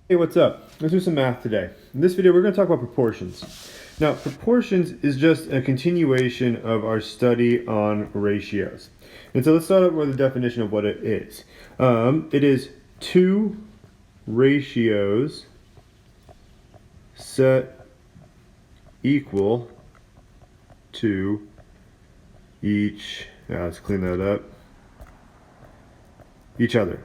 Hey, what's up? Let's do some math today. In this video, we're going to talk about proportions. Now, proportions is just a continuation of our study on ratios. And so let's start out with the definition of what it is. It is two ratios set equal to each, let's clean that up, each other.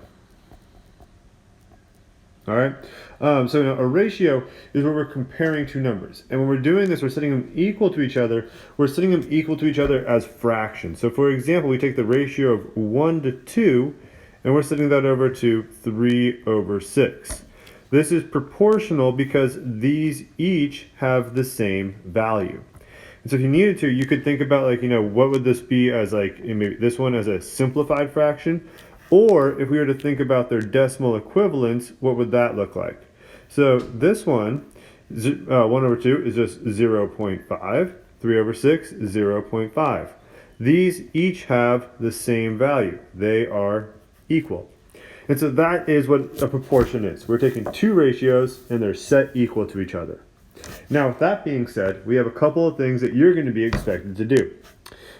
All right. So now a ratio is where we're comparing two numbers. And when we're doing this, we're setting them equal to each other. We're setting them equal to each other as fractions. So for example, we take the ratio of 1 to 2, and we're setting that over to 3 over 6. This is proportional because these each have the same value. And so if you needed to, you could think about what would this be as maybe this one as a simplified fraction? Or if we were to think about their decimal equivalents, what would that look like? So this one, 1 over 2 is just 0.5. 3 over 6 is 0.5. These each have the same value. They are equal. And so that is what a proportion is. We're taking two ratios and they're set equal to each other. Now, with that being said, we have a couple of things that you're going to be expected to do.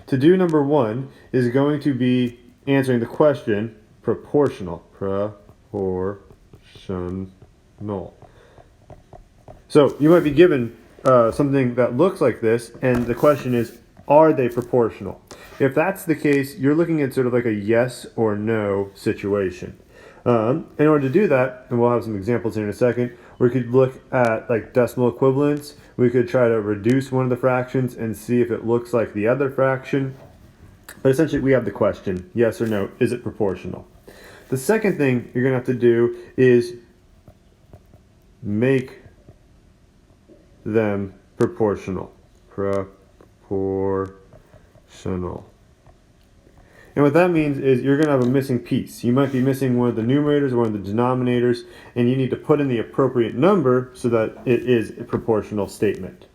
To do number one is going to be answering the question proportional. Proportional. So you might be given something that looks like this, and the question is, are they proportional? If that's the case, you're looking at sort of like a yes or no situation. In order to do that, and we'll have some examples here in a second, we could look at like decimal equivalents. We could try to reduce one of the fractions and see if it looks like the other fraction. But essentially, we have the question, yes or no, is it proportional? The second thing you're going to have to do is make them proportional. Proportional. And what that means is you're going to have a missing piece. You might be missing one of the numerators or one of the denominators, and you need to put in the appropriate number so that it is a proportional statement.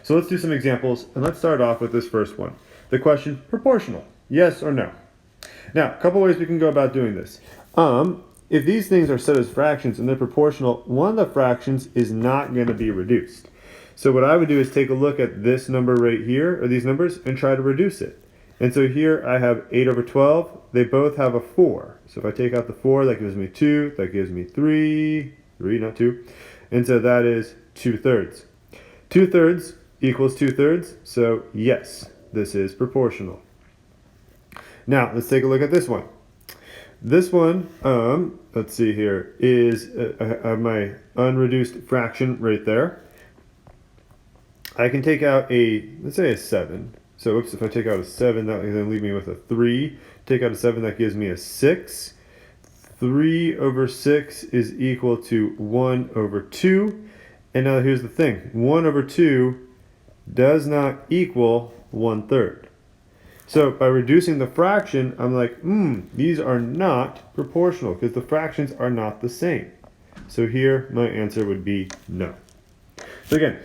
So let's do some examples, and let's start off with this first one. The question, proportional, yes or no? Now, a couple ways we can go about doing this. If these things are set as fractions and they're proportional, one of the fractions is not going to be reduced. So what I would do is take a look at this number right here, or these numbers, and try to reduce it. And so here I have 8 over 12. They both have a 4. So if I take out the 4, that gives me 2. That gives me 3. 3, not 2. And so that is 2/3. 2/3 equals 2/3. So yes, this is proportional. Now, let's take a look at this one. This one, let's see here, is I have my unreduced fraction right there. I can take out let's say a 7. So if I take out a 7, that will then leave me with a 3. Take out a 7, that gives me a 6. 3 over 6 is equal to 1 over 2. And now here's the thing. 1 over 2 does not equal 1/3. So by reducing the fraction, I'm like, these are not proportional because the fractions are not the same. So here, my answer would be no. So again,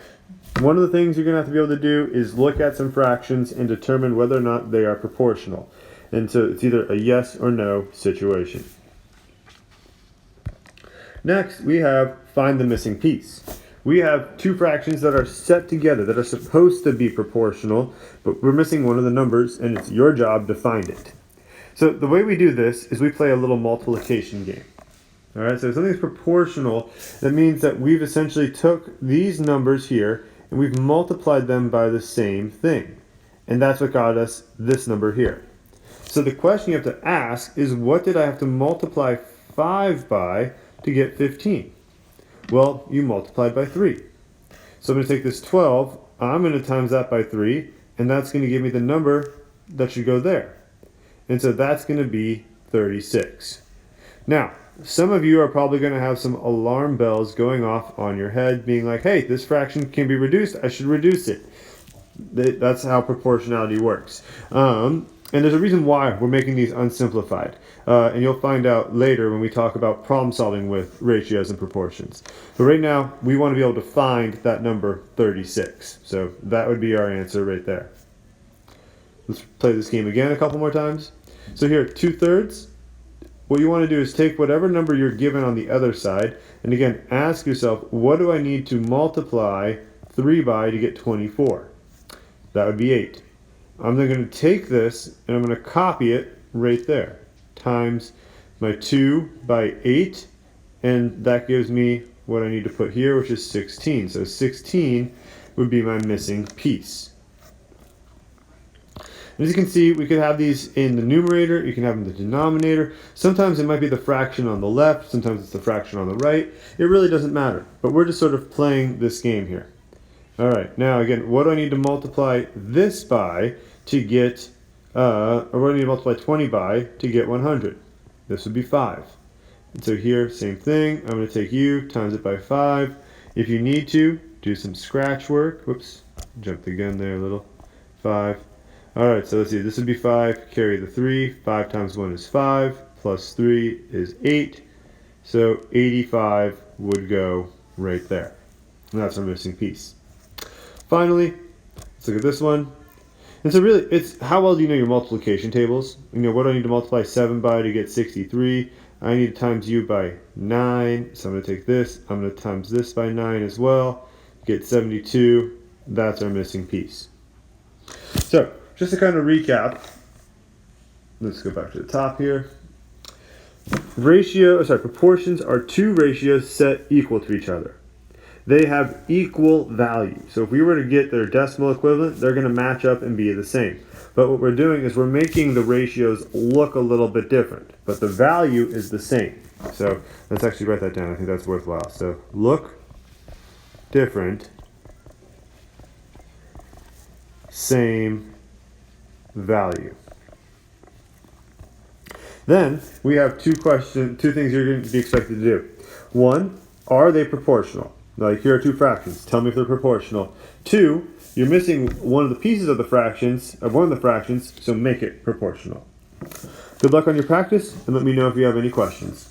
one of the things you're going to have to be able to do is look at some fractions and determine whether or not they are proportional. And so it's either a yes or no situation. Next, we have find the missing piece. We have two fractions that are set together that are supposed to be proportional, but we're missing one of the numbers, and it's your job to find it. So the way we do this is we play a little multiplication game. All right, so if something's proportional, that means that we've essentially took these numbers here and we've multiplied them by the same thing. And that's what got us this number here. So the question you have to ask is, what did I have to multiply 5 by to get 15? Well, you multiplied by 3. So I'm going to take this 12, I'm going to times that by 3, and that's going to give me the number that should go there. And so that's going to be 36. Now, some of you are probably going to have some alarm bells going off on your head, being like, hey, this fraction can be reduced, I should reduce it. That's how proportionality works. And there's a reason why we're making these unsimplified. And you'll find out later when we talk about problem solving with ratios and proportions. But right now, we want to be able to find that number 36. So that would be our answer right there. Let's play this game again a couple more times. So here, 2/3 what you want to do is take whatever number you're given on the other side, and again, ask yourself, what do I need to multiply 3 by to get 24? That would be 8. I'm then going to take this, and I'm going to copy it right there, times my 2 by 8, and that gives me what I need to put here, which is 16. So 16 would be my missing piece. As you can see, we could have these in the numerator, you can have them in the denominator. Sometimes it might be the fraction on the left, sometimes it's the fraction on the right. It really doesn't matter, but we're just sort of playing this game here. Alright, now again, what do I need to multiply this by to get, or what do I need to multiply 20 by to get 100? This would be 5. And so here, same thing, I'm going to take u, times it by 5. If you need to, do some scratch work. Whoops, jumped the gun there a little. 5. Alright, so let's see, this would be 5, carry the 3, 5 times 1 is 5, plus 3 is 8, so 85 would go right there. And that's our missing piece. Finally, let's look at this one. And so really, it's how well do you know your multiplication tables? You know, what do I need to multiply 7 by to get 63? I need to times u by 9, so I'm going to take this, I'm going to times this by 9 as well, get 72, that's our missing piece. So, just to kind of recap, let's go back to the top here. Proportions are two ratios set equal to each other. They have equal value. So if we were to get their decimal equivalent, they're going to match up and be the same. But what we're doing is we're making the ratios look a little bit different, but the value is the same. So let's actually write that down. I think that's worthwhile. So look different, same value. Then we have two things you're going to be expected to do. One, are they proportional? Like here are two fractions. Tell me if they're proportional. 2, you're missing one of the pieces of the fractions, so make it proportional. Good luck on your practice, and let me know if you have any questions.